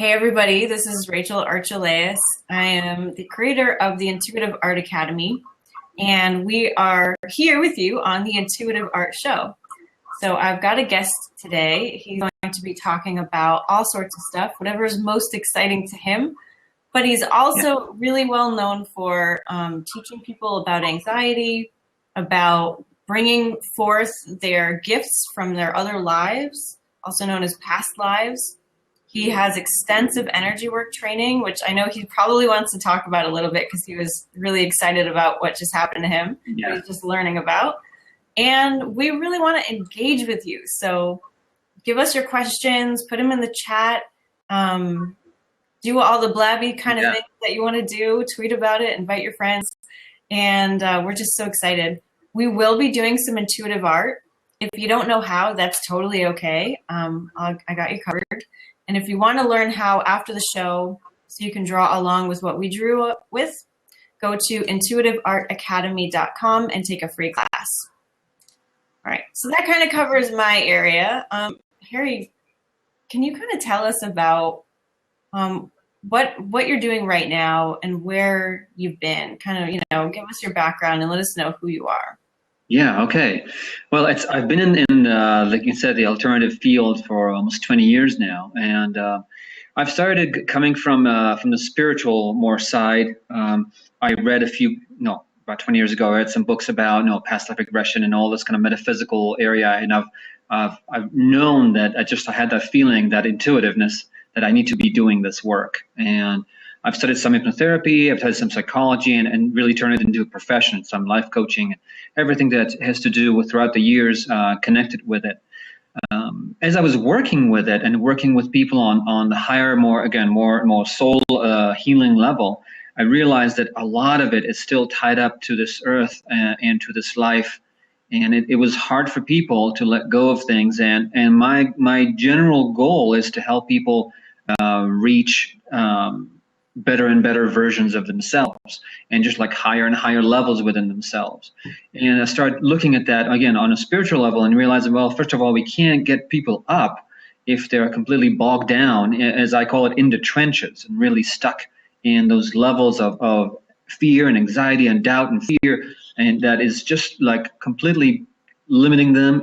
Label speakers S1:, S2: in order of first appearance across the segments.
S1: Hey everybody, this is Rachel Archelaus. I am the creator of the Intuitive Art Academy, and we are here with you on the Intuitive Art Show. So I've got a guest today. He's going to be talking about all sorts of stuff, whatever is most exciting to him. But he's also really well known for teaching people about anxiety, about bringing forth their gifts from their other lives, also known as past lives. He has extensive energy work training, which I know he probably wants to talk about a little bit because he was really excited about what just happened to him.
S2: Yeah.
S1: He's just learning about. And we really want to engage with you. So give us your questions, put them in the chat, do all the blabby kind of things that you want to do, tweet about it, invite your friends. And we're just so excited. We will be doing some intuitive art. If you don't know how, that's totally okay. I got you covered. And if you want to learn how after the show, so you can draw along with what we drew with, go to intuitiveartacademy.com and take a free class. All right, so that kind of covers my area. Harry, can you kind of tell us about what you're doing right now and where you've been? Kind of, give us your background and let us know who you are.
S2: Yeah. Okay. Well, I've been in like you said, the alternative field for almost 20 years now, and I've started coming from the spiritual more side. I read about 20 years ago, I read some books about past life regression and all this kind of metaphysical area, and I've known that I had that feeling, that intuitiveness, that I need to be doing this work. And I've studied some hypnotherapy, I've studied some psychology, and really turned it into a profession, some life coaching, everything that has to do with throughout the years connected with it. As I was working with it and working with people on the higher, more soul healing level, I realized that a lot of it is still tied up to this earth and to this life. And it was hard for people to let go of things. And my general goal is to help people reach better and better versions of themselves, and just like higher and higher levels within themselves. And I started looking at that again on a spiritual level and realizing, well, first of all, we can't get people up if they're completely bogged down, as I call it, in the trenches, and really stuck in those levels of fear and anxiety and doubt and fear, and that is just like completely limiting them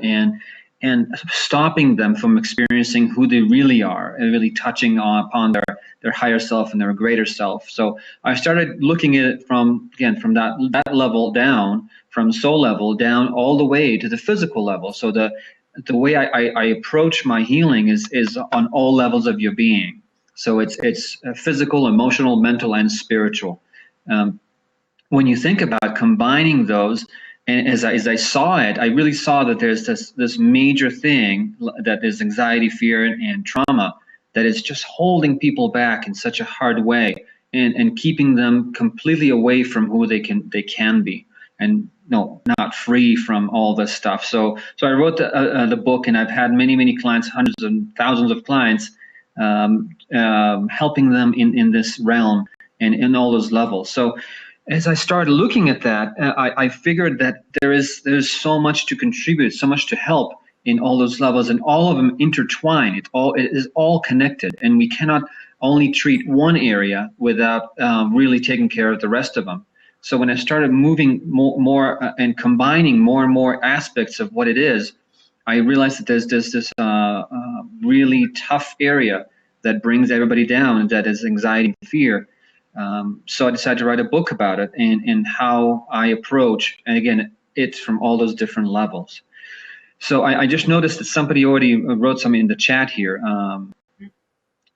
S2: and stopping them from experiencing who they really are and really touching upon their higher self and their greater self. So I started looking at it from that level down, from soul level down all the way to the physical level. So the way I approach my healing is on all levels of your being. So it's physical, emotional, mental, and spiritual. When you think about combining those, and as I saw it, I really saw that there's this major thing that is anxiety, fear, and trauma that is just holding people back in such a hard way, and keeping them completely away from who they can be, and not free from all this stuff. So I wrote the book, and I've had many clients, hundreds and thousands of clients, helping them in this realm and in all those levels. So as I started looking at that, I figured that there's so much to contribute, so much to help in all those levels, and all of them intertwine. It is all connected, and we cannot only treat one area without really taking care of the rest of them. So when I started moving more and combining more and more aspects of what it is, I realized that there's this really tough area that brings everybody down, and that is anxiety and fear. So I decided to write a book about it and how I approach, and again, it's from all those different levels. So I just noticed that somebody already wrote something in the chat here. I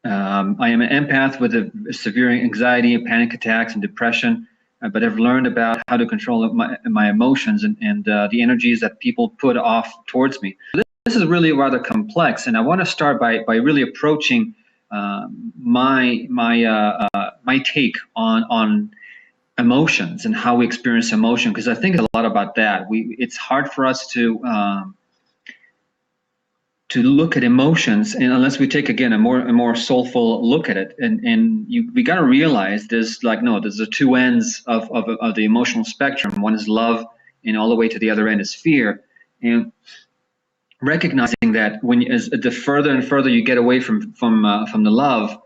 S2: am an empath with a severe anxiety and panic attacks and depression, but I've learned about how to control my emotions and the energies that people put off towards me. This is really rather complex, and I want to start by really approaching my take on emotions and how we experience emotion, because I think a lot about that. It's hard for us to look at emotions, and unless we take again a more soulful look at it, and we got to realize there's the two ends of the emotional spectrum. One is love, and all the way to the other end is fear. And recognizing that the further and further you get away from the love,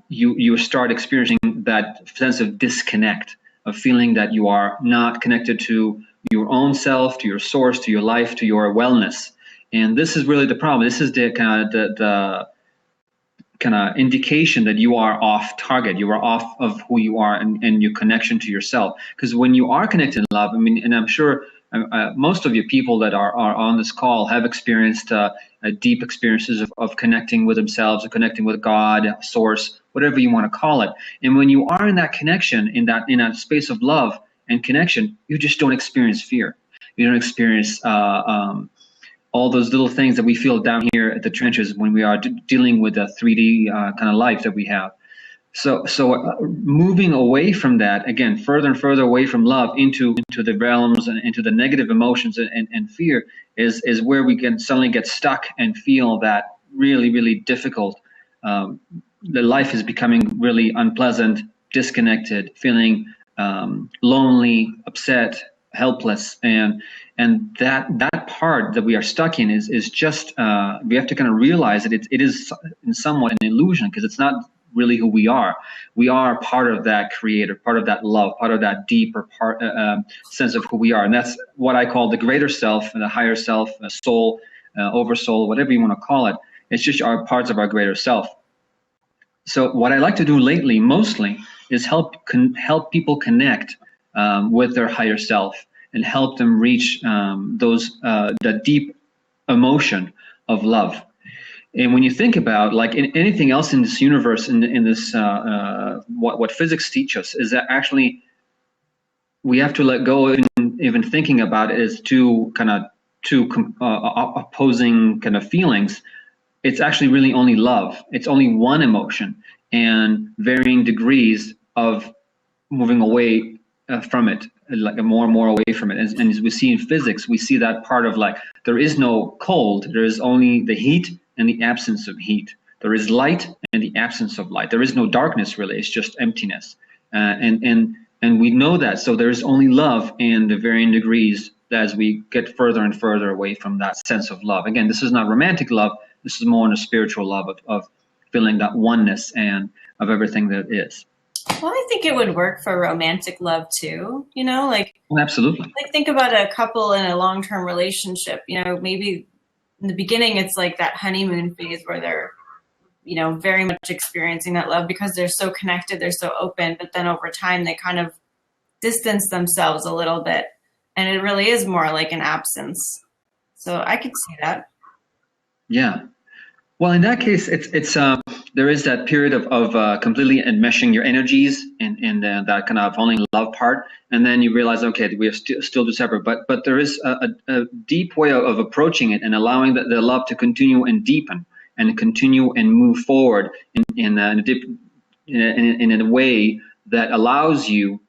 S2: you start experiencing that sense of disconnect, of feeling that you are not connected to your own self, to your source, to your life, to your wellness. And this is really the problem. This is the kind of indication that you are off target. You are off of who you are and your connection to yourself. Because when you are connected in love, I mean, and I'm sure most of you people that are on this call have experienced deep experiences of connecting with themselves, of connecting with God, source, whatever you want to call it. And when you are in that connection, in that space of love and connection, you just don't experience fear. You don't experience all those little things that we feel down here at the trenches when we are dealing with the 3D kind of life that we have. So moving away from that, again, further and further away from love into the realms and into the negative emotions and fear is where we can suddenly get stuck and feel that really, really difficult. The life is becoming really unpleasant, disconnected, feeling lonely, upset, helpless, and that part that we are stuck in is just we have to kind of realize that it is in somewhat an illusion, because it's not really who we are. We are part of that creator, part of that love, part of that deeper part sense of who we are, and that's what I call the greater self, the higher self, soul, oversoul, whatever you want to call it. It's just our parts of our greater self. So what I like to do lately, mostly, is help people connect with their higher self and help them reach the deep emotion of love. And when you think about, like, in anything else in this universe, in this what physics teach us, is that actually we have to let go of even thinking about it as two opposing kind of feelings. It's actually really only love. It's only one emotion and varying degrees of moving away from it, like more and more away from it. And as we see in physics, we see that part of, like, there is no cold, there is only the heat and the absence of heat. There is light and the absence of light. There is no darkness, really. It's just emptiness. And we know that. So there is only love in the varying degrees as we get further and further away from that sense of love. Again, this is not romantic love. This is more in a spiritual love of feeling that oneness and of everything that is.
S1: Well, I think it would work for romantic love too, like,
S2: absolutely.
S1: Like, think about a couple in a long-term relationship, maybe in the beginning it's like that honeymoon phase where they're, very much experiencing that love because they're so connected, they're so open, but then over time they kind of distance themselves a little bit, and it really is more like an absence. So I could see that.
S2: Yeah. Well, in that case, it's there is that period of completely enmeshing your energies in that kind of falling in love part, and then you realize, okay, we are still two separate. But there is a deep way of approaching it and allowing the love to continue and deepen and continue and move forward in a way that allows you.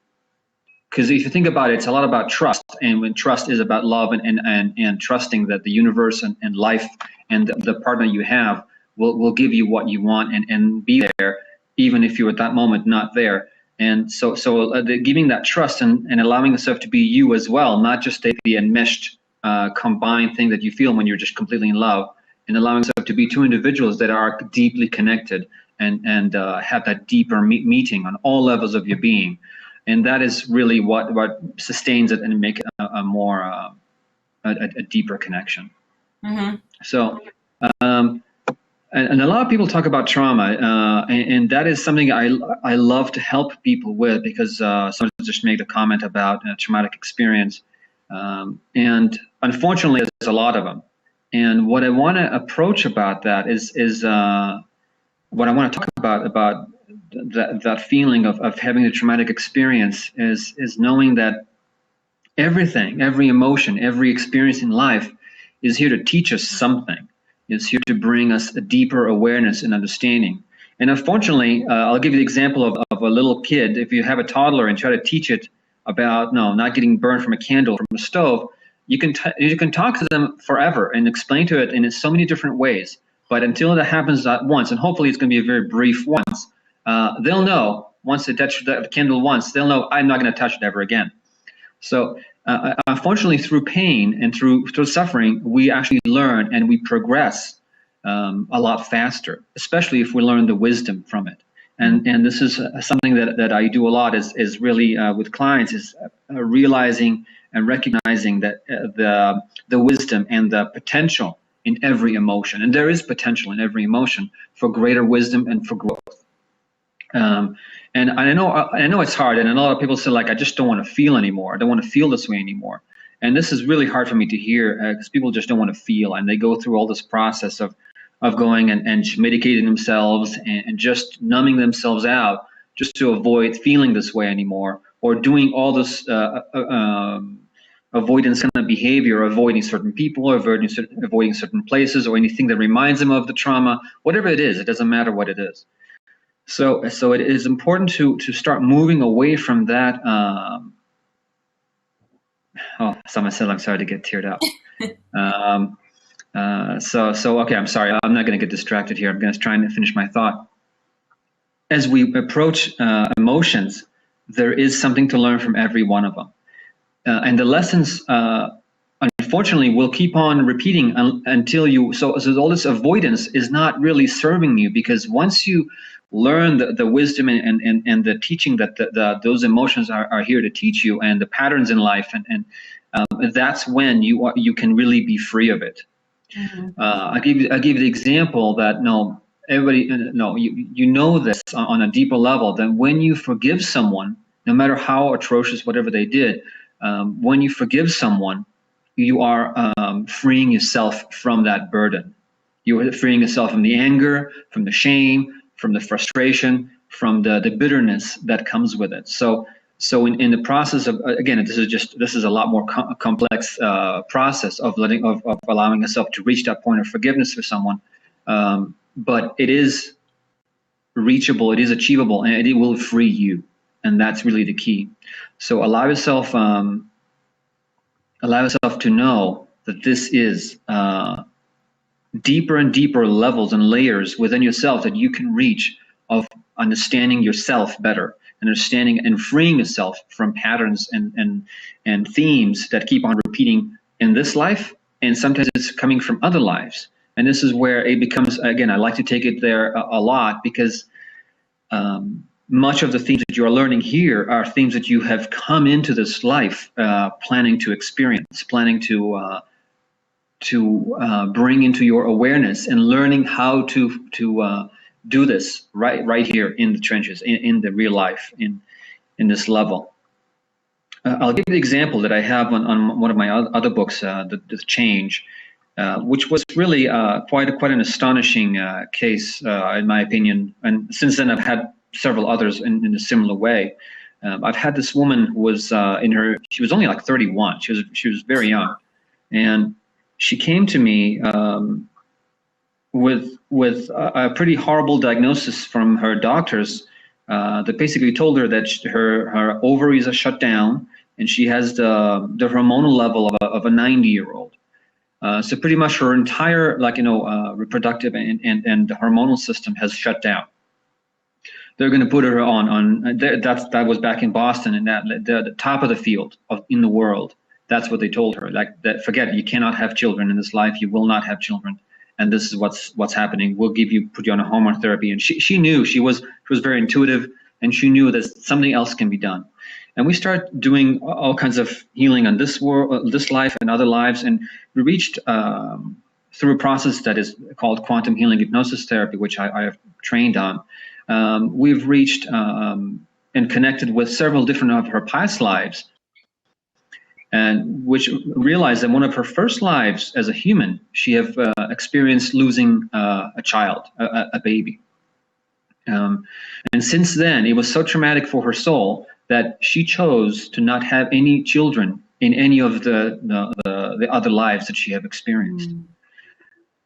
S2: Because if you think about it, it's a lot about trust, and when trust is about love and trusting that the universe and life and the partner you have will give you what you want and be there, even if you're at that moment not there. And so giving that trust and allowing yourself to be you as well, not just the enmeshed, combined thing that you feel when you're just completely in love, and allowing yourself to be two individuals that are deeply connected and have that deeper meeting on all levels of your being. And that is really what sustains it and make it a more a deeper connection. Mm-hmm. So, and a lot of people talk about trauma, and that is something I love to help people with, because someone just made a comment about a traumatic experience, and unfortunately, there's a lot of them. And what I want to approach about that is what I want to talk about that feeling of having a traumatic experience is knowing that every emotion, every experience in life is here to teach us something. It's here to bring us a deeper awareness and understanding. And unfortunately, I'll give you the example of a little kid. If you have a toddler and try to teach it about not getting burned from a candle, from a stove, you can talk to them forever and explain to it in so many different ways. But until that happens at once, and hopefully it's going to be a very brief once, they'll know, once they touch the candle once, they'll know, I'm not going to touch it ever again. So unfortunately, through pain and through suffering, we actually learn and we progress a lot faster, especially if we learn the wisdom from it. And this is something that I do a lot is really with clients is realizing and recognizing that the wisdom and the potential in every emotion, and there is potential in every emotion for greater wisdom and for growth. And I know it's hard, and a lot of people say like, I just don't want to feel anymore. I don't want to feel this way anymore. And this is really hard for me to hear because people just don't want to feel, and they go through all this process of going and medicating themselves and just numbing themselves out just to avoid feeling this way anymore, or doing all this avoidance kind of behavior, avoiding certain people, or avoiding certain places, or anything that reminds them of the trauma, whatever it is. It doesn't matter what it is. So it is important to start moving away from that. Someone said, I'm sorry to get teared up. So okay, I'm sorry. I'm not going to get distracted here. I'm going to try and finish my thought. As we approach emotions, there is something to learn from every one of them. And the lessons, unfortunately, will keep on repeating until you, so all this avoidance is not really serving you, because once you learn the wisdom and the teaching that those emotions are here to teach you, and the patterns in life, and that's when you can really be free of it. Mm-hmm. I give you the example that you know this on a deeper level, that when you forgive someone, no matter how atrocious whatever they did, when you forgive someone, you are freeing yourself from that burden. You are freeing yourself from the anger, from the shame, from the frustration, from the bitterness that comes with it. So in the process of, again, this is a lot more complex process of allowing yourself to reach that point of forgiveness for someone, but it is reachable, it is achievable, and it will free you, and that's really the key. So allow yourself to know that this is deeper and deeper levels and layers within yourself that you can reach of understanding yourself better, understanding and freeing yourself from patterns and themes that keep on repeating in this life, and sometimes it's coming from other lives. And this is where it becomes, again, I like to take it there a lot, because much of the themes that you are learning here are themes that you have come into this life planning to experience, planning to bring into your awareness, and learning how to do this right here in the trenches, in the real life, in this level. I'll give you the example that I have on one of my other books, The Change, which was really quite an astonishing case, in my opinion. And since then, I've had several others in a similar way. I've had this woman who was she was only like 31. She was very young, and she came to me with a pretty horrible diagnosis from her doctors that basically told her that her ovaries are shut down, and she has the hormonal level of a 90-year-old. So pretty much her entire reproductive and the hormonal system has shut down. They're going to put her on that was back in Boston, and that the top of the field in the world. That's what they told her. Like, that, forget it, you cannot have children in this life. You will not have children, and this is what's happening. We'll put you on a hormone therapy. And she knew, she was very intuitive, and she knew that something else can be done. And we start doing all kinds of healing on this world, this life, and other lives, and we reached through a process that is called quantum healing hypnosis therapy, which I have trained on. We've reached and connected with several different of her past lives, and which realized that one of her first lives as a human, she have experienced losing a child, a baby. And since then, it was so traumatic for her soul that she chose to not have any children in any of the other lives that she have experienced.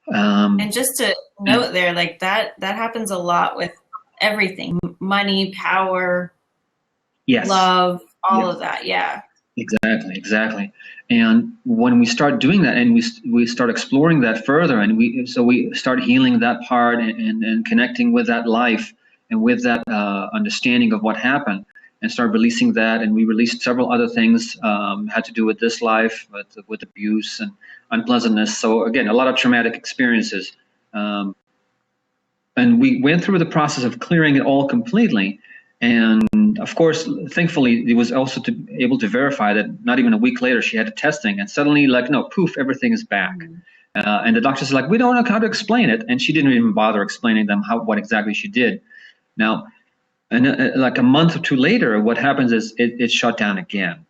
S1: And just to note there, like that happens a lot with everything: money, power,
S2: yes,
S1: love, all of that. Yeah.
S2: Exactly. And when we start doing that, and we start exploring that further, and we start healing that part and connecting with that life and with that understanding of what happened, and start releasing that. And we released several other things had to do with this life, with abuse and unpleasantness. So again, a lot of traumatic experiences. and we went through the process of clearing it all completely. And of course, thankfully, it was also able to verify that not even a week later, she had a testing, and suddenly, like, no, poof, everything is back. And the doctor's like, we don't know how to explain it, and she didn't even bother explaining them what exactly she did. Now, and like a month or two later, what happens is it shut down again.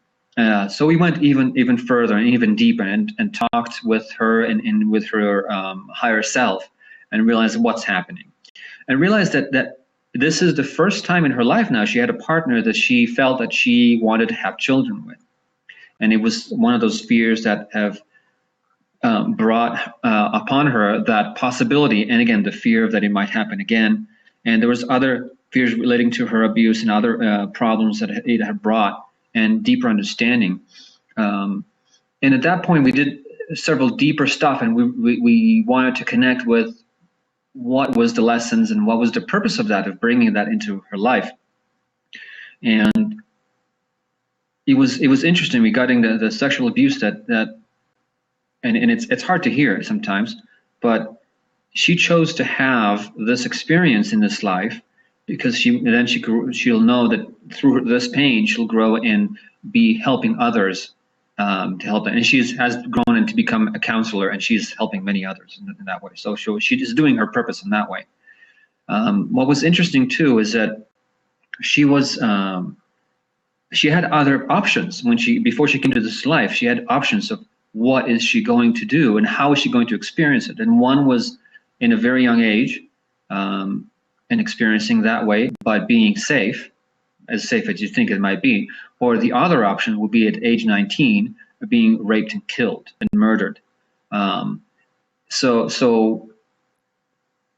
S2: So we went even further and even deeper, and talked with her and with her higher self, and realized what's happening, and realized that this is the first time in her life now she had a partner that she felt that she wanted to have children with. And it was one of those fears that have brought upon her that possibility. And again, the fear that it might happen again. And there was other fears relating to her abuse and other problems that it had brought, and deeper understanding. And at that point, we did several deeper stuff, and we wanted to connect with what was the lessons and what was the purpose of that, of bringing that into her life. And it was interesting regarding the sexual abuse that and it's hard to hear sometimes, but she chose to have this experience in this life because she'll know that through this pain she'll grow and be helping others, to help them. And she has grown and to become a counselor, and she's helping many others in that way. So she is doing her purpose in that way. What was interesting too is that she had other options before she came to this life. She had options of what is she going to do and how is she going to experience it. And one was in a very young age, and experiencing that way by being safe as you think it might be. Or the other option would be at age 19, being raped and killed and murdered. So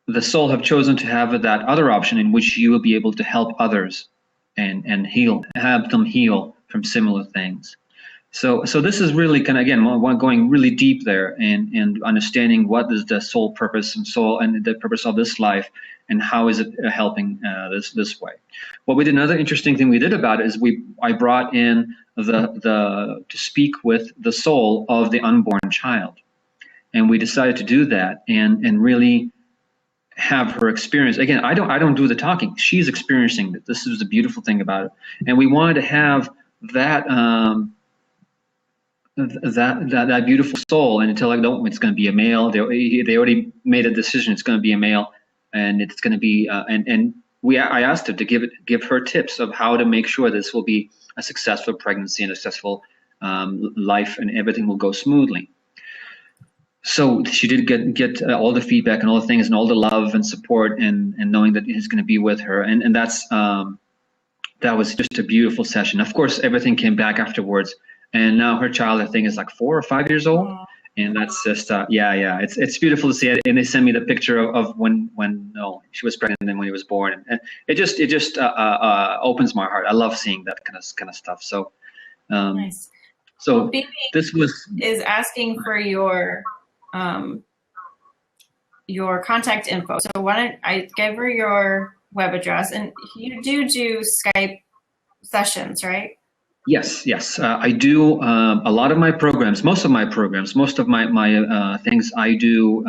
S2: the soul have chosen to have that other option in which you will be able to help others and have them heal from similar things. So this is really kind of, again, going really deep there and understanding what is the soul purpose and the purpose of this life, and how is it helping this way. What we did, another interesting thing we did about it is I brought in to speak with the soul of the unborn child, and we decided to do that and really have her experience. Again, I don't do the talking; she's experiencing it. This is the beautiful thing about it, and we wanted to have that. That beautiful soul, and until it's going to be a male. They already made a decision. It's going to be a male, and it's going to be. I asked her to give her tips of how to make sure this will be a successful pregnancy and a successful life, and everything will go smoothly. So she did get all the feedback and all the things and all the love and support and knowing that he's going to be with her, and that's that was just a beautiful session. Of course, everything came back afterwards. And now her child, I think, is like 4 or 5 years old, and that's just it's beautiful to see it. And they sent me the picture of when she was pregnant and when he was born, and it just opens my heart. I love seeing that kind of stuff. So,
S1: nice.
S2: So
S1: Bibi
S2: this
S1: is asking for your contact info. So why don't I give her your web address, and you do Skype sessions, right?
S2: Yes. I do a lot of my programs, most of my things I do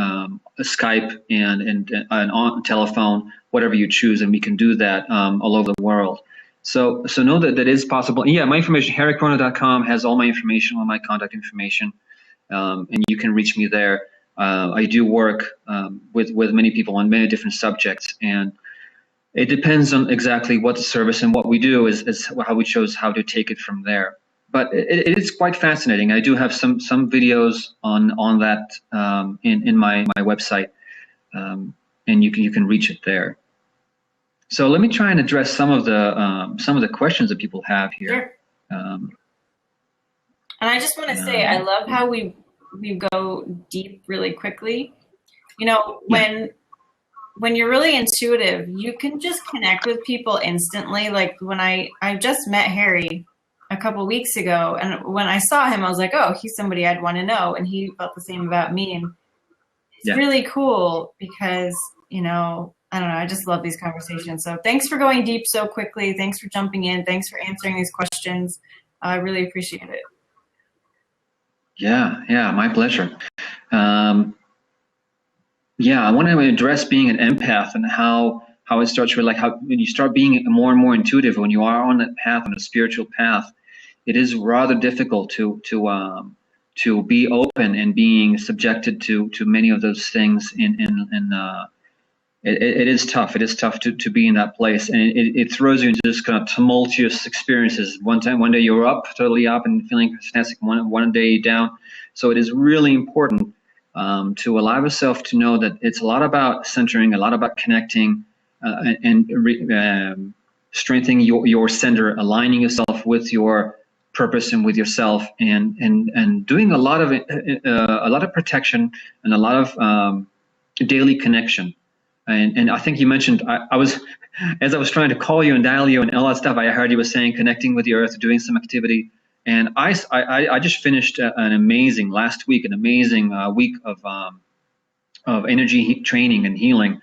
S2: Skype and on telephone, whatever you choose, and we can do that all over the world. So know that is possible. Yeah, my information, harrycrono.com, has all my information, all my contact information, and you can reach me there. I do work with many people on many different subjects, and it depends on exactly what the service and what we do is how we chose how to take it from there. But it is quite fascinating. I do have some videos on that in my website, and you can reach it there. So let me try and address some of the questions that people have here.
S1: Sure. And I just want to say, I love how we go deep really quickly. When you're really intuitive, you can just connect with people instantly. Like when I just met Harry a couple weeks ago, and when I saw him, I was like, oh, he's somebody I'd want to know. And he felt the same about me. And it's really cool because, I don't know, I just love these conversations. So thanks for going deep so quickly. Thanks for jumping in. Thanks for answering these questions. I really appreciate it.
S2: Yeah, my pleasure. Yeah, I want to address being an empath and how it starts with, like, how when you start being more and more intuitive, when you are on that path, on a spiritual path, it is rather difficult to be open and being subjected to many of those things it is tough. It is tough to be in that place, and it throws you into this kind of tumultuous experiences. One day you're up, totally up and feeling fantastic. One day down. So it is really important to allow yourself to know that it's a lot about centering, a lot about connecting, and strengthening your center, aligning yourself with your purpose and with yourself, and doing a lot of protection and a lot of daily connection. And I think you mentioned, I was, as I was trying to call you and dial you and all that stuff, I heard you were saying connecting with the earth, doing some activity. And I just finished an amazing last week, an amazing week of energy training and healing.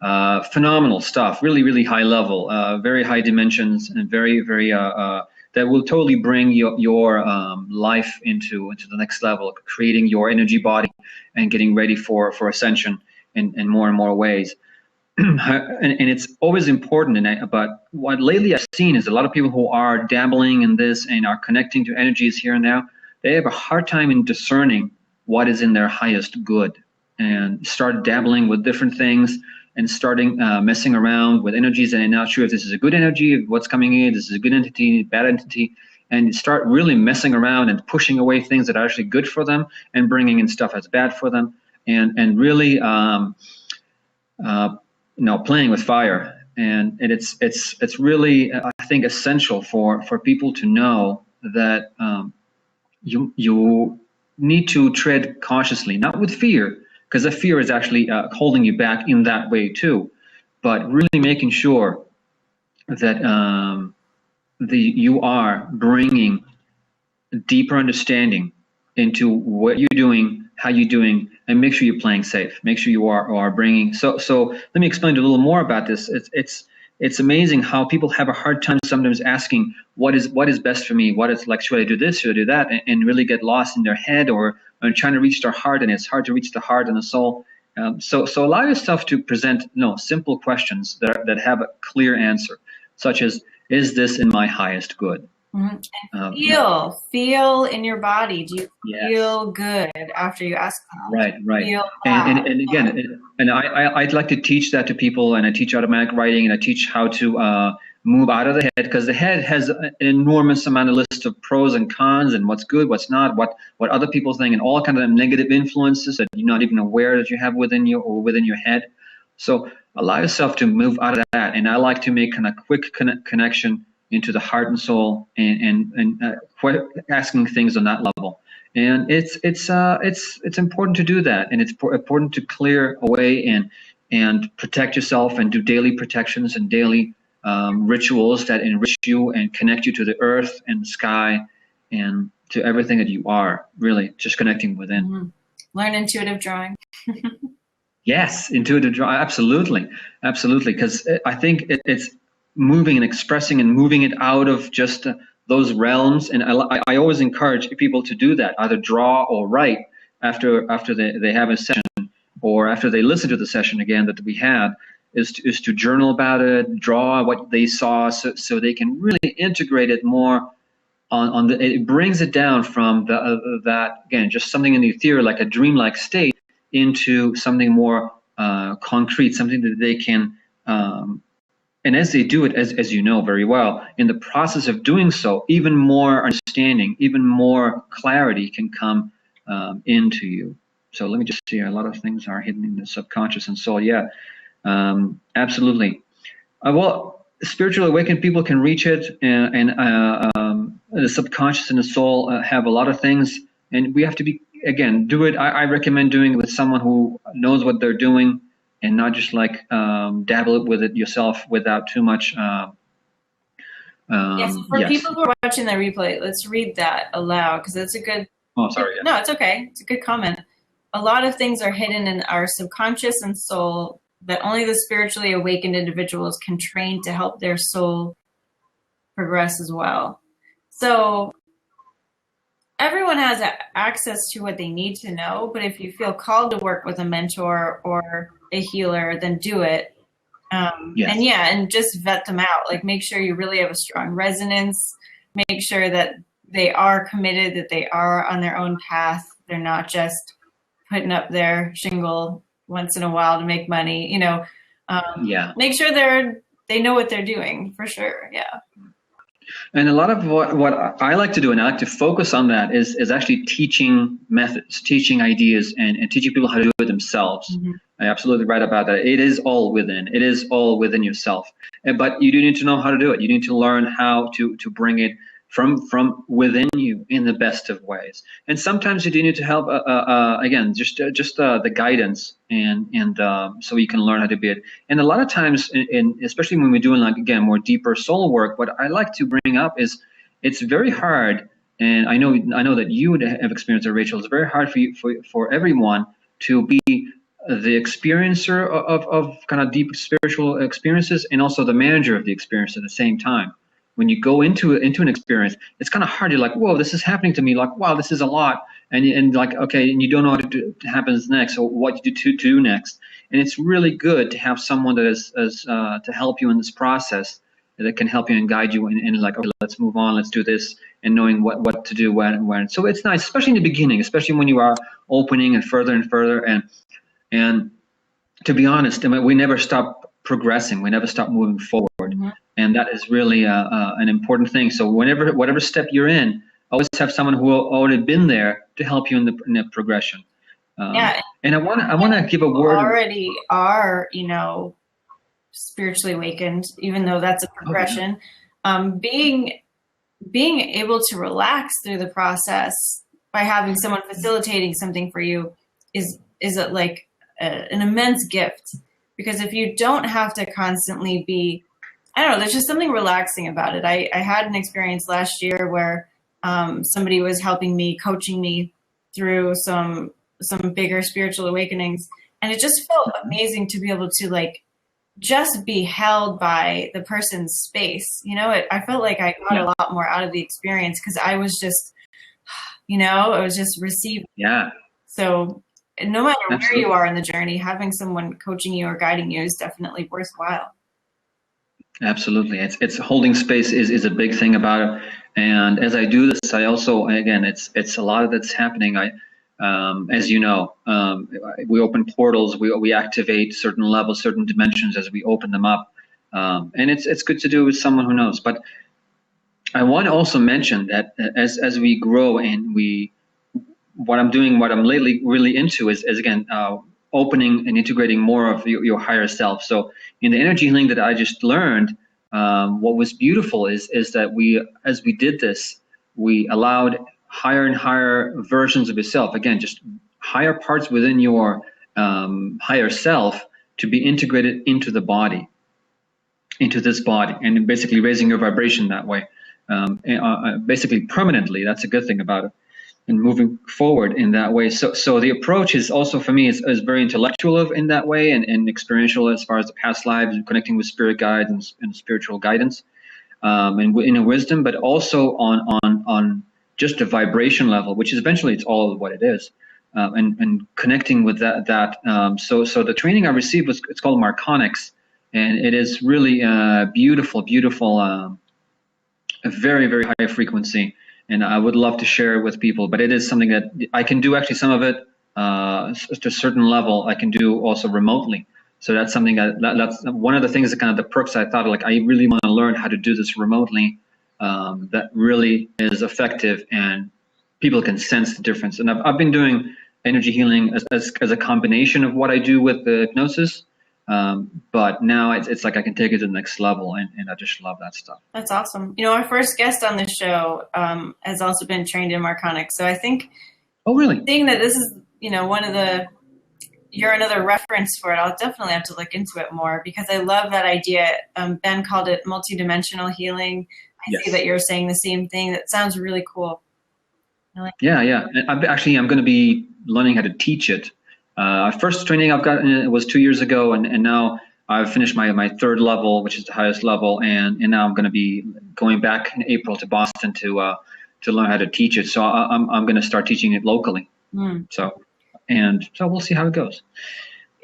S2: Phenomenal stuff, really, really high level, very high dimensions, and very, very that will totally bring your life into the next level, creating your energy body and getting ready for ascension in more and more ways. and it's always important. But what lately I've seen is a lot of people who are dabbling in this and are connecting to energies here and now, they have a hard time in discerning what is in their highest good, and start dabbling with different things and starting messing around with energies, and I'm not sure if this is a good energy, what's coming in, this is a good entity, bad entity, and start really messing around and pushing away things that are actually good for them and bringing in stuff that's bad for them, and really playing with fire. And it's really, I think, essential for people to know that you need to tread cautiously, not with fear, because the fear is actually holding you back in that way too, but really making sure that you are bringing deeper understanding into what you're doing, how you're doing, and make sure you're playing safe. Make sure you are bringing. So let me explain a little more about this. It's amazing how people have a hard time sometimes asking what is best for me. What is, like, should I do this? Should I do that? And really get lost in their head, or trying to reach their heart, and it's hard to reach the heart and the soul. So allow yourself to present simple questions that have a clear answer, such as, is this in my highest good?
S1: Mm-hmm. Feel in your body. Do you feel good after you ask that?
S2: Right. And again, I'd like to teach that to people, and I teach automatic writing, and I teach how to move out of the head, because the head has an enormous amount of list of pros and cons, and what's good, what's not, what other people think, and all kind of negative influences that you're not even aware that you have within you or within your head. So allow yourself to move out of that. And I like to make kind of quick connection into the heart and soul, and asking things on that level. And it's important to do that, and it's important to clear away and protect yourself, and do daily protections and daily rituals that enrich you and connect you to the earth and the sky and to everything that you are, really just connecting within.
S1: Mm-hmm. Learn intuitive drawing.
S2: Yes, intuitive drawing, absolutely, because I think it's moving and expressing and moving it out of just those realms. And I always encourage people to do that, either draw or write after they have a session, or after they listen to the session again that we had, is to journal about it, draw what they saw, so they can really integrate it more on the, it brings it down from that, again, just something in the ethereal, like a dreamlike state, into something more concrete, something that they can and as they do it, as you know very well, in the process of doing so, even more understanding, even more clarity can come into you. So let me just see, a lot of things are hidden in the subconscious and soul. Yeah, absolutely. Well, spiritually awakened people can reach it, and the subconscious and the soul have a lot of things, and we have to be, again, do it. I recommend doing it with someone who knows what they're doing, and not just like dabble with it yourself without too much.
S1: Yes, for people who are watching the replay, let's read that aloud, because it's a good.
S2: Oh, sorry.
S1: No, it's okay. It's a good comment. A lot of things are hidden in our subconscious and soul that only the spiritually awakened individuals can train to help their soul progress as well. So everyone has access to what they need to know, but if you feel called to work with a mentor or a healer, then do it.
S2: Yes.
S1: And just vet them out. Like, make sure you really have a strong resonance. Make sure that they are committed, that they are on their own path. They're not just putting up their shingle once in a while to make money. Make sure they know what they're doing, for sure. Yeah.
S2: And a lot of what I like to do, and I like to focus on that, is actually teaching methods, teaching ideas, and teaching people how to do it themselves.
S1: Mm-hmm.
S2: I'm absolutely right about that. It is all within. It is all within yourself. But you do need to know how to do it. You need to learn how to bring it from within you in the best of ways. And sometimes you do need to help, again, just the guidance, and so you can learn how to be it. And a lot of times, especially when we're doing, like, again, more deeper soul work, what I like to bring up is it's very hard. And I know that you would have experienced it, Rachel. It's very hard for everyone to be the experiencer of kind of deep spiritual experiences, and also the manager of the experience at the same time. When you go into an experience, it's kind of hard. You're like, whoa, this is happening to me. Like, wow, this is a lot. And like, okay, and you don't know what happens next, or what you do next. And it's really good to have someone that is to help you in this process, that can help you and guide you, and like, okay, let's move on, let's do this, and knowing what to do when. So it's nice, especially in the beginning, especially when you are opening and further. And to be honest, I mean, we never stop progressing. We never stop moving forward. Mm-hmm. And that is really an important thing. So whatever step you're in, always have someone who already been there to help you in the progression. And I want to give a word.
S1: Already are, spiritually awakened, even though that's a progression. Okay. Being able to relax through the process by having someone facilitating something for you is like an immense gift. Because if you don't have to constantly be, I don't know, there's just something relaxing about it. I had an experience last year where somebody was helping me, coaching me through some bigger spiritual awakenings. And it just felt amazing to be able to, like, just be held by the person's space. I felt like I got a lot more out of the experience because I was just, I was just receiving.
S2: Yeah.
S1: So no matter where you are in the journey, having someone coaching you or guiding you is definitely worthwhile.
S2: Absolutely. It's holding space is a big thing about it. And as I do this, I also, again, it's a lot of that's happening. As you know, we open portals, we activate certain levels, certain dimensions as we open them up. And it's good to do with someone who knows. But I want to also mention that as we grow and what I'm lately really into is again, opening and integrating more of your higher self. So in the energy healing that I just learned, what was beautiful is that as we did this, we allowed higher and higher versions of yourself, again, just higher parts within your higher self, to be integrated into the body, into this body, and basically raising your vibration that way, basically permanently. That's a good thing about it. And moving forward in that way. So the approach is also, for me, is very intellectual in that way, and experiential as far as the past lives and connecting with spirit guides and spiritual guidance, and inner wisdom, but also on just a vibration level, which is eventually it's all what it is, and connecting with that. So the training I received it's called Marconics, and it is really beautiful, a very, very high frequency. And I would love to share it with people, but it is something that I can do, actually, some of it to a certain level I can do also remotely. So that's something that's one of the things, that kind of the perks I thought, like, I really want to learn how to do this remotely, that really is effective and people can sense the difference. And I've been doing energy healing as a combination of what I do with the hypnosis. But now it's like I can take it to the next level, and I just love that stuff.
S1: That's awesome. Our first guest on the show has also been trained in Marconics. So I think,
S2: oh, really?
S1: Seeing that this is, you're another reference for it, I'll definitely have to look into it more, because I love that idea. Ben called it multidimensional healing. I see that you're saying the same thing. That sounds really cool.
S2: Yeah. I'm going to be learning how to teach it. First training I've gotten was 2 years ago, and now I've finished my third level, which is the highest level, and now I'm going to be going back in April to Boston to to learn how to teach it. So I'm going to start teaching it locally. So we'll see how it goes.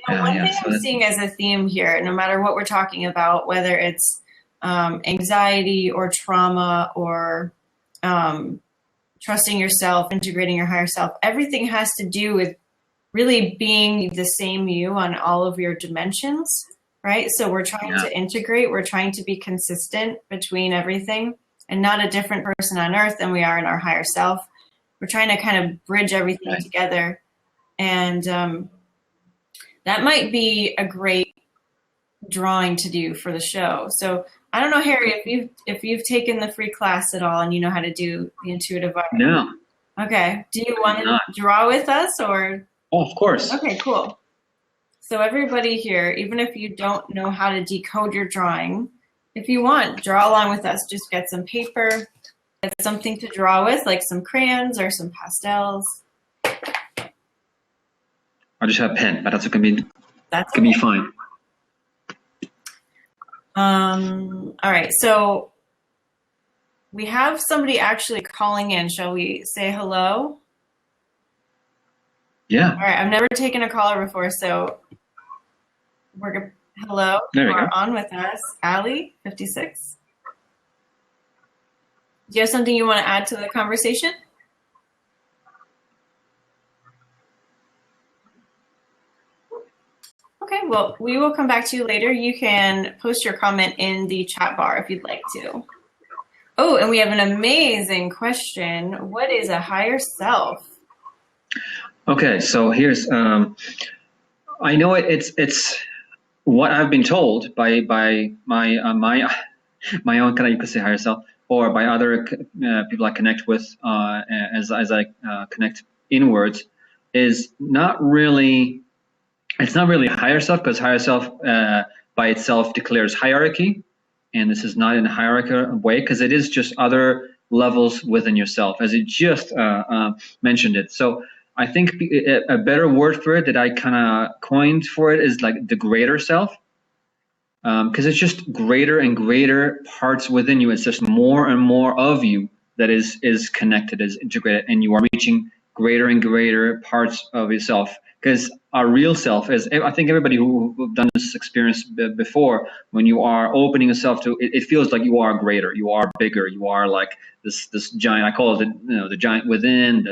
S1: One thing I'm seeing as a theme here, no matter what we're talking about, whether it's anxiety or trauma or trusting yourself, integrating your higher self, everything has to do with really being the same you on all of your dimensions, right? So we're trying to integrate, we're trying to be consistent between everything and not a different person on earth than we are in our higher self. We're trying to kind of bridge everything together. And that might be a great drawing to do for the show. So I don't know, Harry, if you've taken the free class at all and you know how to do the intuitive art.
S2: No.
S1: Okay. Do you want to draw with us or?
S2: Oh, of course.
S1: Okay, cool. So everybody here, even if you don't know how to decode your drawing, if you want, draw along with us. Just get some paper, get something to draw with, like some crayons or some pastels.
S2: I just have a pen, but that's going to be fine.
S1: All right, so we have somebody actually calling in. Shall we say hello?
S2: Yeah.
S1: All right, I've never taken a caller before, so hello.
S2: There we go.
S1: On with us, Ali, 56. Do you have something you want to add to the conversation? Okay, well, we will come back to you later. You can post your comment in the chat bar if you'd like to. Oh, and we have an amazing question. What is a higher self?
S2: Okay, so here's, I know it's what I've been told by my own, you could say higher self, or by other people I connect with as I connect inwards, is not really. It's not really a higher self, because higher self by itself declares hierarchy, and this is not in a hierarchical way, because it is just other levels within yourself, as it just mentioned it. So I think a better word for it that I kind of coined for it is like the greater self, because it's just greater and greater parts within you. It's just more and more of you that is connected, is integrated, and you are reaching greater and greater parts of yourself. Because our real self is, I think everybody who've done this experience before, when you are opening yourself to, it feels like you are greater, you are bigger, you are like this giant. I call it the giant within,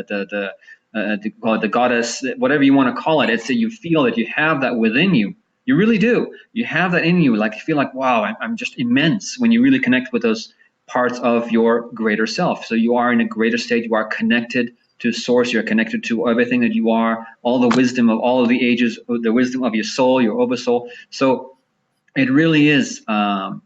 S2: call it the goddess, whatever you want to call it. It's that you feel that you have that within you. You really do. You have that in you. Like you feel like, wow, I'm just immense when you really connect with those parts of your greater self. So you are in a greater state. You are connected to source. You're connected to everything that you are, all the wisdom of all of the ages, the wisdom of your soul, your oversoul. So it really is a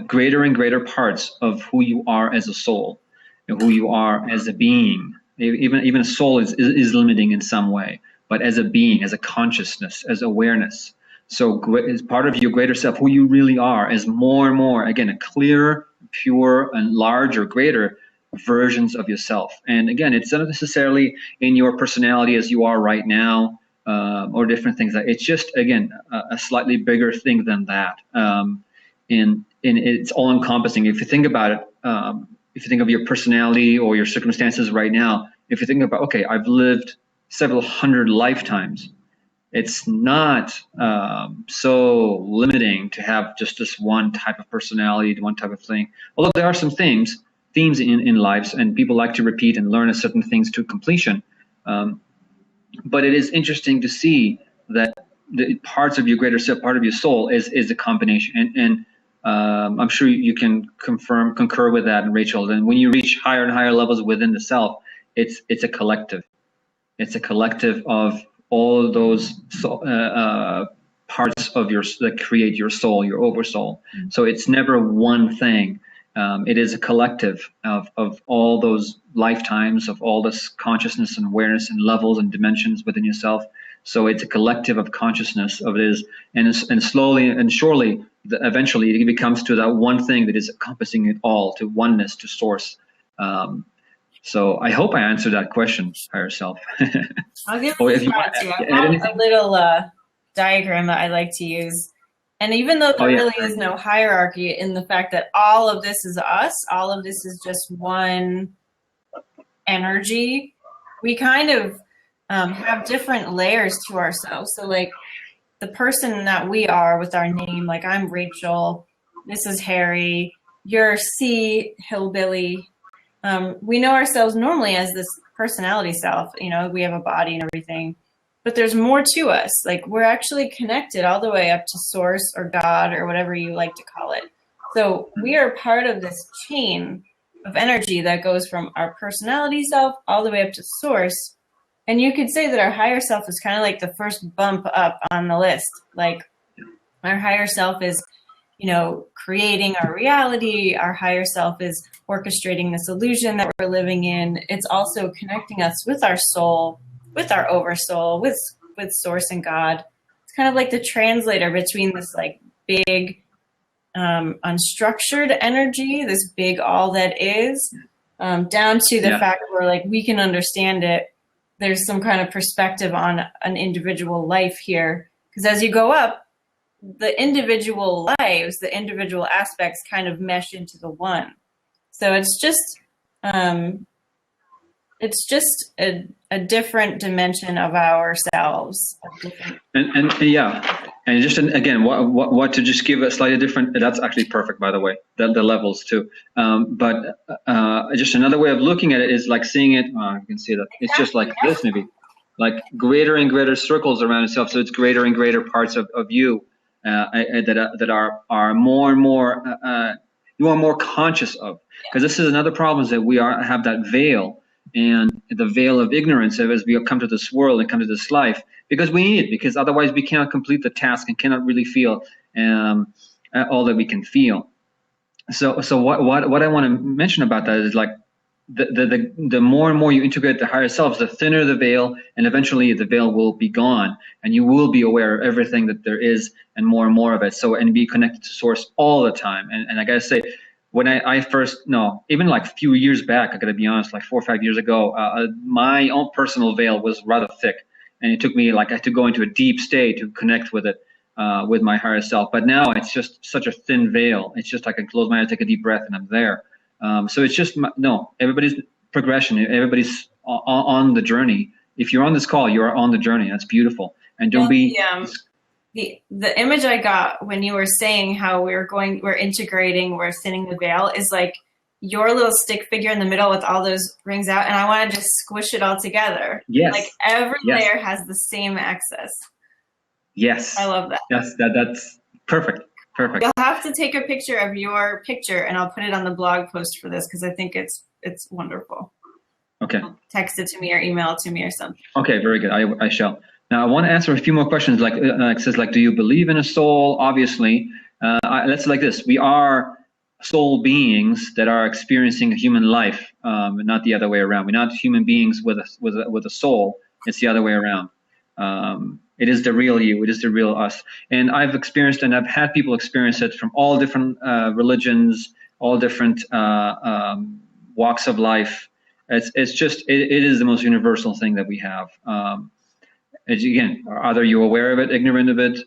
S2: greater and greater parts of who you are as a soul and who you are as a being. Even a soul is limiting in some way, but as a being, as a consciousness, as awareness. So as part of your greater self, who you really are is more and more, again, a clearer, pure, and larger, greater versions of yourself. And again, it's not necessarily in your personality as you are right now, or different things. It's just, again, a slightly bigger thing than that. And it's all encompassing. If you think about it, if you think of your personality or your circumstances right now, if you think about, okay, I've lived several hundred lifetimes, it's not so limiting to have just this one type of personality, one type of thing. Although there are some themes in lives, and people like to repeat and learn certain things to completion. But it is interesting to see that the parts of your greater self, part of your soul, is a combination. And I'm sure you can concur with that, Rachel. And when you reach higher and higher levels within the self, it's a collective. It's a collective of all of those parts of that create your soul, your oversoul. So it's never one thing. It is a collective of all those lifetimes, of all this consciousness and awareness and levels and dimensions within yourself. So it's a collective of consciousness of it is, and slowly and surely, eventually it becomes to that one thing that is encompassing it all, to oneness, to source. So I hope I answered that question, higher self.
S1: I'll give it a shot too. I have a little diagram that I like to use. And even though there
S2: Oh, yeah.
S1: really is no hierarchy in the fact that all of this is us, all of this is just one energy, we kind of have different layers to ourselves. So like the person that we are with our name, like I'm Rachel, this is Harry, you're C, Hillbilly. We know ourselves normally as this personality self, you know, we have a body and everything, but there's more to us. Like we're actually connected all the way up to source or God or whatever you like to call it. So we are part of this chain of energy that goes from our personality self all the way up to source. And you could say that our higher self is kind of like the first bump up on the list. Like our higher self is, you know, creating our reality. Our higher self is orchestrating this illusion that we're living in. It's also connecting us with our soul, with our oversoul, with source and God. It's kind of like the translator between this like big unstructured energy, this big all that is, down to the fact where like we can understand it. There's some kind of perspective on an individual life here. Because as you go up, the individual lives, the individual aspects kind of mesh into the one. So it's just a different dimension of ourselves.
S2: And yeah, and just again, what to just give a slightly different. That's actually perfect, by the way. The levels too. But just another way of looking at it is like seeing it. You can see that it's just like this, maybe, like greater and greater circles around itself. So it's greater and greater parts of you that are more and more you are more conscious of. Because this is another problem, is that we have that veil. And the veil of ignorance as we come to this world and come to this life, because we need it, because otherwise we cannot complete the task and cannot really feel all that we can feel. So what I want to mention about that is like the more and more you integrate the higher selves, the thinner the veil, and eventually the veil will be gone, and you will be aware of everything that there is and more of it. So, and be connected to source all the time. And I gotta say, when I first, even like a few years back, I gotta be honest, like 4 or 5 years ago, my own personal veil was rather thick, and it took me I had to go into a deep state to connect with it, with my higher self. But now it's just such a thin veil. It's just I can close my eyes, take a deep breath, and I'm there. So it's just everybody's progression. Everybody's on the journey. If you're on this call, you are on the journey. That's beautiful. And don't be.
S1: The image I got when you were saying how we're integrating, we're thinning the veil, is like your little stick figure in the middle with all those rings out, and I want to just squish it all together.
S2: Yes.
S1: Like every layer has the same access.
S2: Yes.
S1: I love that.
S2: That's perfect. Perfect.
S1: You'll have to take a picture of your picture, and I'll put it on the blog post for this because I think it's wonderful.
S2: Okay.
S1: Text it to me or email it to me or something.
S2: Okay, very good. I shall. Now I want to answer a few more questions. Like it says, like, do you believe in a soul? Obviously, let's like this. We are soul beings that are experiencing a human life, not the other way around. We're not human beings with a soul. It's the other way around. It is the real you. It is the real us. And I've experienced, and I've had people experience it from all different religions, all different walks of life. It's just, it is the most universal thing that we have. Again, either you're aware of it, ignorant of it,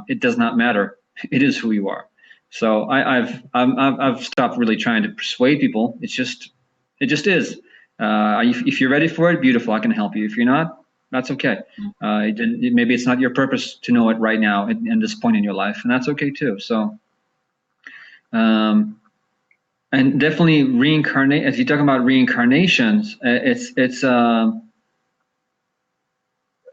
S2: it does not matter. It is who you are. So I've stopped really trying to persuade people. It just is. If you're ready for it, beautiful. I can help you. If you're not, that's okay. Maybe it's not your purpose to know it right now at this point in your life, and that's okay too. So, and definitely reincarnate. As you're talking about reincarnations,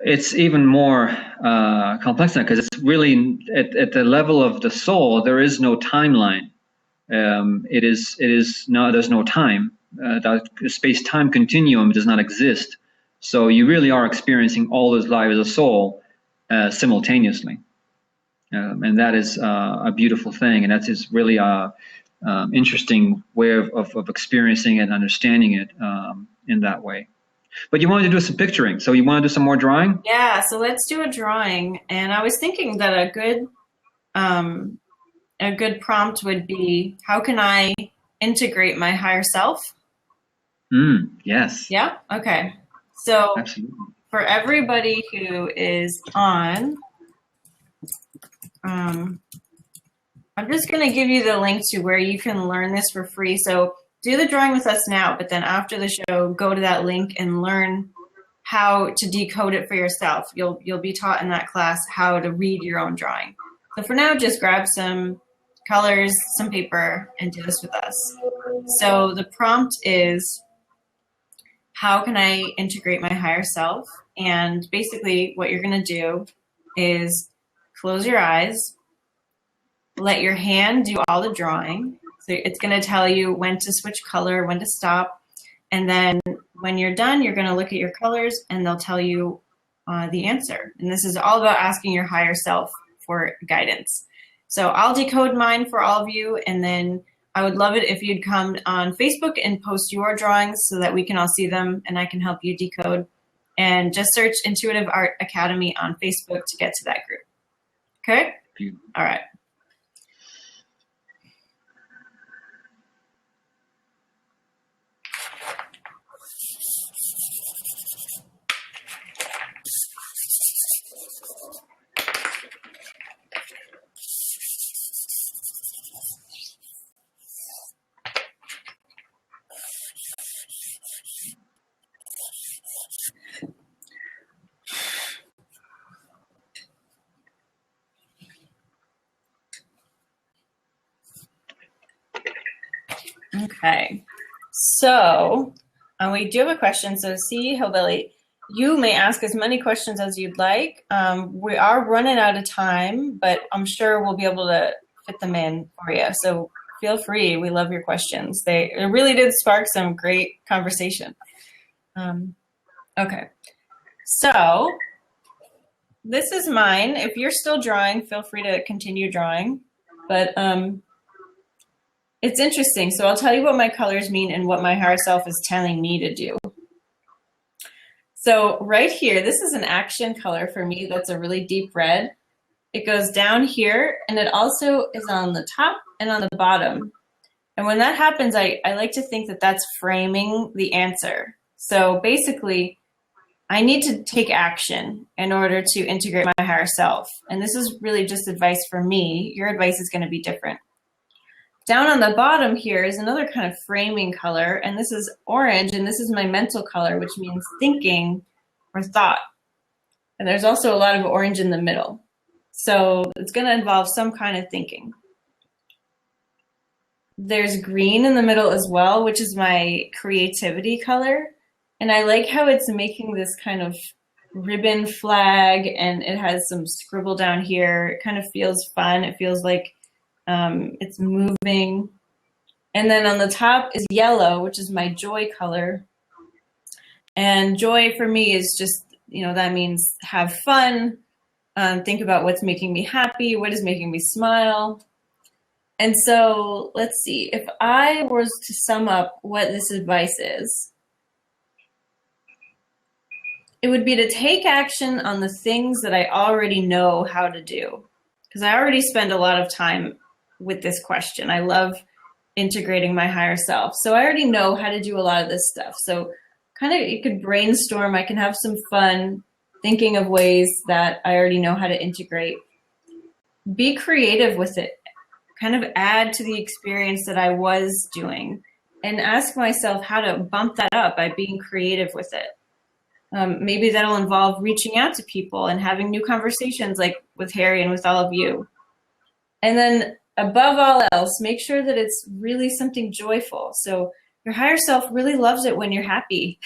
S2: it's even more complex now, because it's really at the level of the soul. There is no timeline. There's no time. The space-time continuum does not exist. So you really are experiencing all this life as a soul simultaneously, and that is a beautiful thing, and that is really a interesting way of experiencing it and understanding it in that way. But you wanted to do some picturing, so you want to do some more drawing?
S1: Yeah, so let's do a drawing. And I was thinking that a good prompt would be, how can I integrate my higher self?
S2: Yes.
S1: Yeah? Okay. So
S2: absolutely.
S1: For everybody who is on I'm just going to give you the link to where you can learn this for free. So do the drawing with us now, but then after the show, go to that link and learn how to decode it for yourself. You'll be taught in that class how to read your own drawing. So for now, just grab some colors, some paper, and do this with us. So the prompt is, how can I integrate my higher self? And basically what you're going to do is close your eyes, let your hand do all the drawing. So it's going to tell you when to switch color, when to stop. And then when you're done, you're going to look at your colors and they'll tell you the answer. And this is all about asking your higher self for guidance. So I'll decode mine for all of you, and then I would love it if you'd come on Facebook and post your drawings so that we can all see them and I can help you decode. And just search Intuitive Art Academy on Facebook to get to that group. Okay? All right. Okay, so we do have a question. So C. Hillbilly, you may ask as many questions as you'd like. We are running out of time, but I'm sure we'll be able to fit them in for you. So feel free. We love your questions. It really did spark some great conversation. Okay, so this is mine. If you're still drawing, feel free to continue drawing. But it's interesting. So I'll tell you what my colors mean and what my higher self is telling me to do. So right here, this is an action color for me. That's a really deep red. It goes down here, and it also is on the top and on the bottom. And when that happens, I like to think that that's framing the answer. So basically, I need to take action in order to integrate my higher self. And this is really just advice for me. Your advice is going to be different. Down on the bottom here is another kind of framing color, and this is orange, and this is my mental color, which means thinking or thought. And there's also a lot of orange in the middle. So it's going to involve some kind of thinking. There's green in the middle as well, which is my creativity color. And I like how it's making this kind of ribbon flag, and it has some scribble down here. It kind of feels fun. It feels like it's moving. And then on the top is yellow, which is my joy color. And joy for me is just, that means have fun, think about what's making me happy, what is making me smile. And so let's see, if I was to sum up what this advice is, it would be to take action on the things that I already know how to do. Because I already spend a lot of time with this question. I love integrating my higher self. So I already know how to do a lot of this stuff. So kind of you could brainstorm. I can have some fun thinking of ways that I already know how to integrate. Be creative with it. Kind of add to the experience that I was doing and ask myself how to bump that up by being creative with it. Maybe that'll involve reaching out to people and having new conversations like with Harry and with all of you. And then above all else, make sure that it's really something joyful. So your higher self really loves it when you're happy.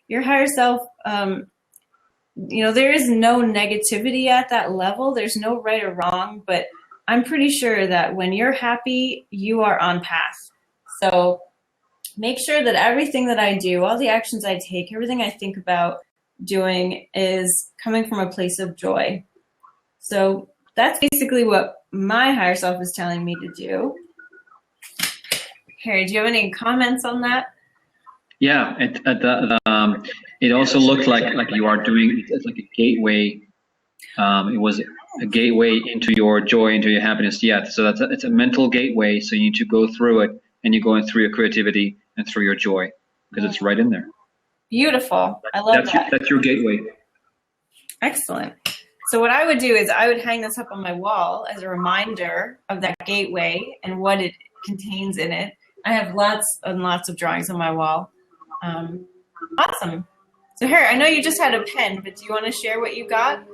S1: Your higher self, there is no negativity at that level. There's no right or wrong, but I'm pretty sure that when you're happy, you are on path. So make sure that everything that I do, all the actions I take, everything I think about doing is coming from a place of joy. So that's basically what my higher self is telling me to do. Harry, do you have any comments on that?
S2: Yeah, it also looked like you are doing it's like a gateway. It was a gateway into your joy, into your happiness. Yeah, so it's a mental gateway. So you need to go through it, and you're going through your creativity and through your joy because it's right in there.
S1: Beautiful. I love that.
S2: That's your gateway.
S1: Excellent. So what I would do is I would hang this up on my wall as a reminder of that gateway and what it contains in it. I have lots and lots of drawings on my wall. Awesome. So Harry, I know you just had a pen, but do you want to share what you got?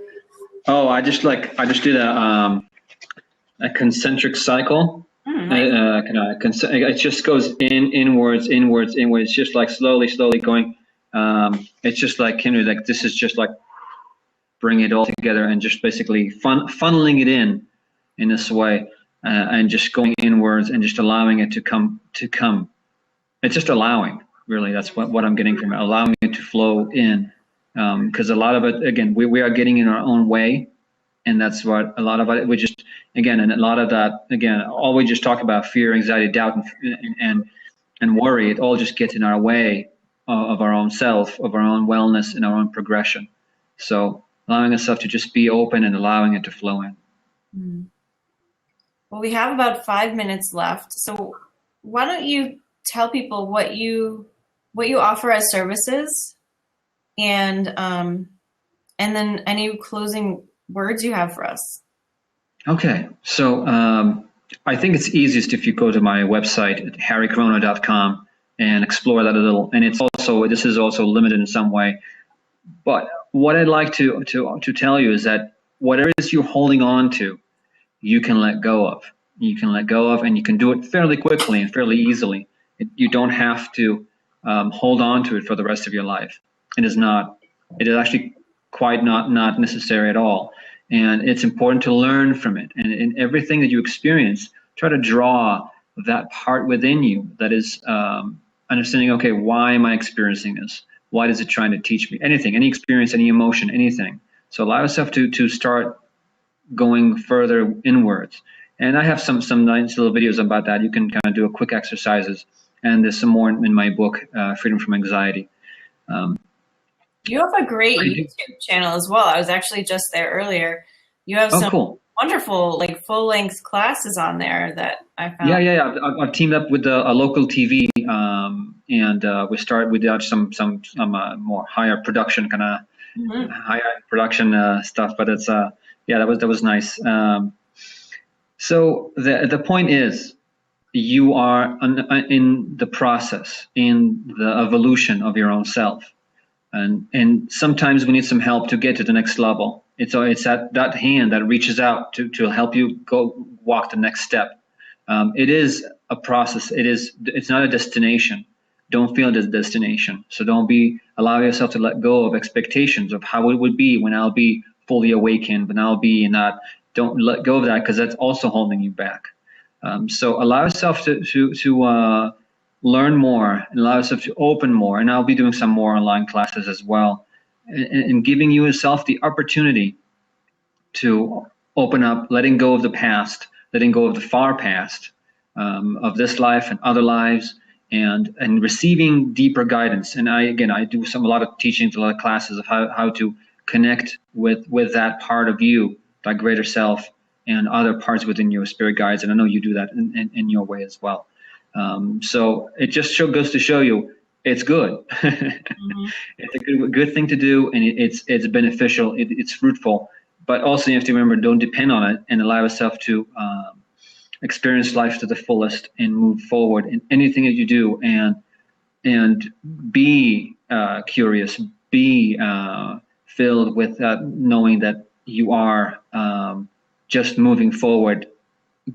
S2: Oh, I just did a concentric cycle.
S1: Nice.
S2: It just goes inwards. It's just like slowly going. It's just like Henry, like this is just like bring it all together and just basically funneling it in this way, and just going inwards and just allowing it to come. It's just allowing, really. That's what I'm getting from it, allowing it to flow in, because a lot of it, again, we are getting in our own way. And that's what a lot of it, we just, again, and a lot of that, again, all we just talk about fear, anxiety, doubt, and worry, it all just gets in our way of our own self, of our own wellness and our own progression. So allowing ourselves to just be open and allowing it to flow in.
S1: Well, we have about 5 minutes left. So why don't you tell people what you offer as services, and then any closing words you have for us. Okay,
S2: so I think it's easiest if you go to my website at harrycorona.com and explore that a little. And this is also limited in some way. But what I'd like to tell you is that whatever it is you're holding on to, you can let go of. You can let go of, and you can do it fairly quickly and fairly easily. You don't have to hold on to it for the rest of your life. It is actually quite not necessary at all. And it's important to learn from it. And in everything that you experience, try to draw that part within you that is understanding, okay, why am I experiencing this? What is it trying to teach me? Anything, any experience, any emotion, anything. So allow yourself to start going further inwards. And I have some nice little videos about that. You can kind of do a quick exercises. And there's some more in my book, Freedom from Anxiety.
S1: You have a great YouTube channel as well. I was actually just there earlier. You have some wonderful, like full-length classes on there that I found.
S2: Yeah. I've teamed up with a local TV, and we did some more higher production kind of higher production stuff. But it's that was nice. So the point is, you are in the process, in the evolution of your own self. And sometimes we need some help to get to the next level. It's that hand that reaches out to help you go walk the next step. It is a process. It's not a destination. Don't feel the destination. So allow yourself to let go of expectations of how it would be when I'll be fully awakened, when I'll be in that. Don't let go of that, because that's also holding you back. So allow yourself to learn more, and allow yourself to open more. And I'll be doing some more online classes as well, and giving yourself the opportunity to open up, letting go of the past, letting go of the far past, of this life and other lives, and receiving deeper guidance. And I do a lot of teachings, a lot of classes of how to connect with that part of you, that greater self, and other parts within your spirit guides. And I know you do that in your way as well. So it just goes to show you it's good. It's a good thing to do, and it's beneficial. It's fruitful, but also you have to remember, don't depend on it, and allow yourself to experience life to the fullest and move forward in anything that you do, and be curious, be filled with knowing that you are just moving forward.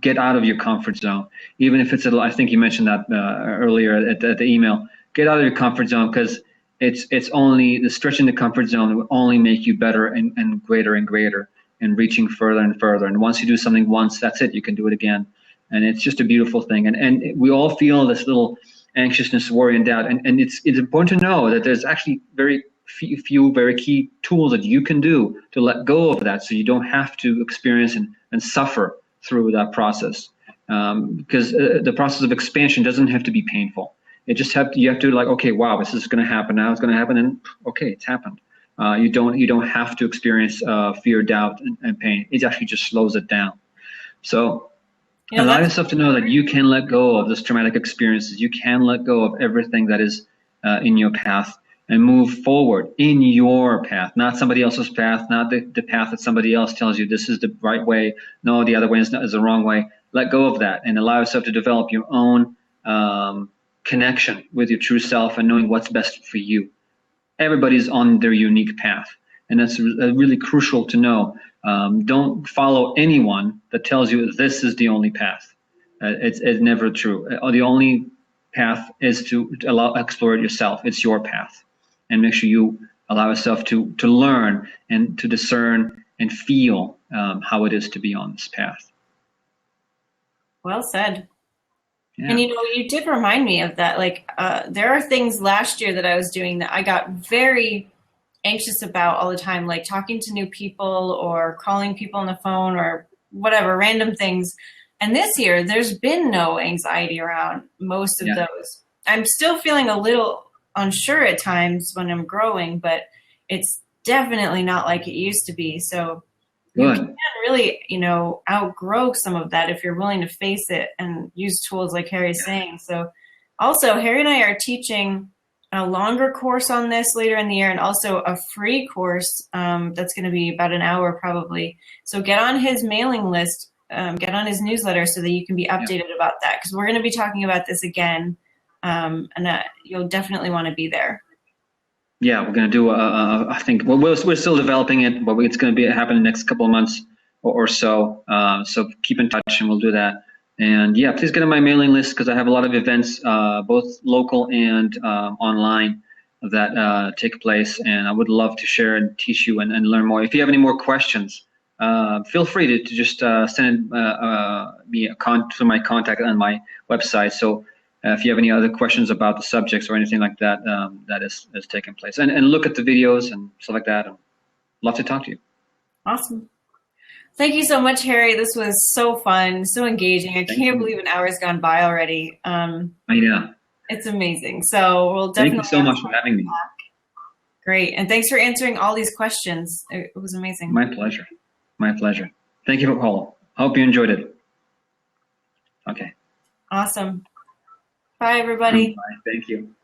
S2: Get out of your comfort zone, even if it's I think you mentioned that earlier at the email. Get out of your comfort zone, because it's only the stretching the comfort zone will only make you better and greater and reaching further and further. And once you do something once, that's it. You can do it again, and it's just a beautiful thing. And we all feel this little anxiousness, worry, and doubt. And it's important to know that there's actually very few very key tools that you can do to let go of that, so you don't have to experience and suffer through that process, because the process of expansion doesn't have to be painful. You have to like, okay, wow, this is going to happen now. It's going to happen, and okay, it's happened. You don't have to experience fear, doubt, and pain. It actually just slows it down. So allow yourself to know that you can let go of those traumatic experiences. You can let go of everything that is in your path, and move forward in your path, not somebody else's path, not the path that somebody else tells you this is the right way. No, the other way is the wrong way. Let go of that and allow yourself to develop your own connection with your true self and knowing what's best for you. Everybody's on their unique path, and that's really crucial to know. Don't follow anyone that tells you this is the only path. It's never true. The only path is to explore it yourself. It's your path, and make sure you allow yourself to learn and to discern and feel how it is to be on this path.
S1: Well said.
S2: Yeah.
S1: And you did remind me of that. Like, there are things last year that I was doing that I got very anxious about all the time, like talking to new people or calling people on the phone or whatever, random things. And this year, there's been no anxiety around most of those. I'm still feeling a little unsure at times when I'm growing, but it's definitely not like it used to be. So you can really, outgrow some of that if you're willing to face it and use tools like Harry's saying. So also, Harry and I are teaching a longer course on this later in the year, and also a free course that's going to be about an hour probably. So get on his mailing list, get on his newsletter so that you can be updated about that, because we're going to be talking about this again, and you'll definitely want to be there.
S2: Yeah, we're going to do, I think, we're still developing it, but it's going to happen in the next couple of months or so. So keep in touch and we'll do that. And yeah, please get on my mailing list because I have a lot of events, both local and online, that take place. And I would love to share and teach you and learn more. If you have any more questions, feel free to just send me to my contact on my website. So if you have any other questions about the subjects or anything like that, that is taking place. And look at the videos and stuff like that. I'd love to talk to you.
S1: Awesome. Thank you so much, Harry. This was so fun, so engaging. I can't believe an hour's gone by already. I
S2: know.
S1: It's amazing. So we'll definitely.
S2: Thank you so much for having me.
S1: Great. And thanks for answering all these questions. It was amazing.
S2: My pleasure. My pleasure. Thank you for calling. I hope you enjoyed it. Okay.
S1: Awesome. Bye, everybody.
S2: Bye. Thank you.